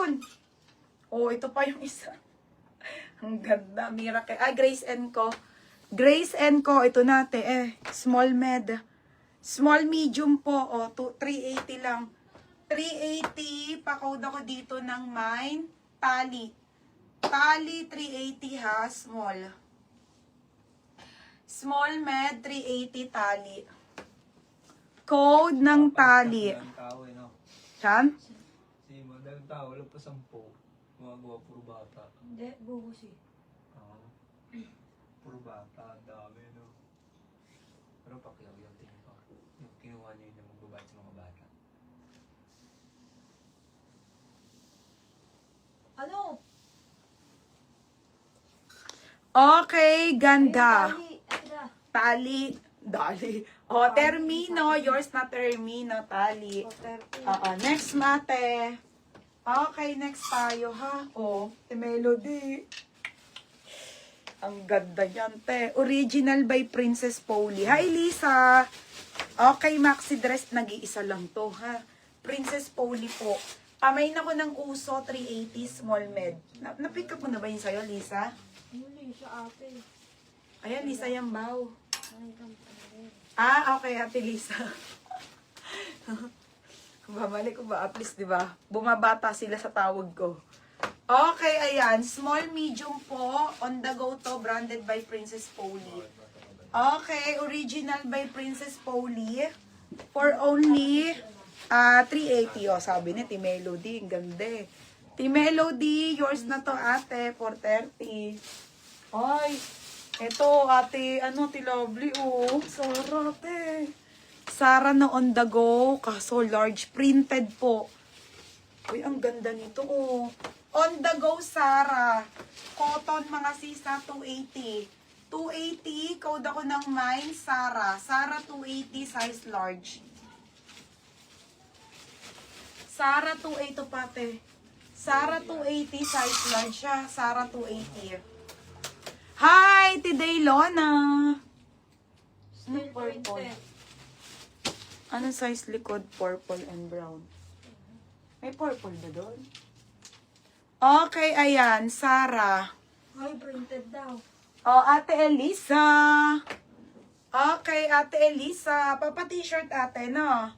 yun. Oh, ito pa yung isa. Ang ganda. Miracle. Ah, Grace & Co. Grace & Co. Ito natin. Small med. Small medium po. Oh, 380 lang. 380. Pa-code ako dito ng mine. Tali. Tali 380 ha. Small. Small med 380 tali. Code ng tali. Saan? Si madalang tao, wala pa 10. Gumagawa puro bata. Hindi, bubos eh. Puro bata, dami, no? Pero pakiyaw yung tingin ko. Yung kinuha niyo yung magbabait sa mga bata. Ano? Okay, ganda. Ay, tali. Tali. Dali. O, termino. Yours na termino. Tali. O, 30. Oo, next mate. Okay, next tayo ha. O, melody. Ang ganda yan, te. Original by Princess Polly. Hi, Lisa. Okay, maxi dress. Nag-iisa lang to, ha. Princess Polly po. Pamain ako ng uso, 380 small med. Na-pick up mo na ba yun sa'yo, Lisa? Muli sa ate. Ayan, Lisa yung bow. Ay, kampanya. Ah, okay, Ate Lisa. Bumalik ko ba? At least, di ba? Bumabata sila sa tawag ko. Okay, ayan. Small, medium po. On the go to. Branded by Princess Polly. Okay, original by Princess Polly. For only 380. O, sabi ni T-Melody. Ang ganda eh. T-Melody, yours na to, ate. For 30. Ay, eto, ate, T-Lovely, oh. Sarah, ate. Sarah na on the go, kaso large printed po. Uy, ang ganda nito, oh. On the go, Sarah. Cotton, mga sisa, 280. 280, code ako ng mine, Sarah. Sarah, 280, size large. Sarah, 280 pate. Sarah, 280, size large siya. Sarah, 280. Hi, today, Lona. Still Purple. 20. Anong size likod? Purple and brown. May purple ba doon? Okay, ayan. Sarah. Ay, printed daw. Oh, Ate Elisa. Okay, Ate Elisa. Papa t-shirt ate, no?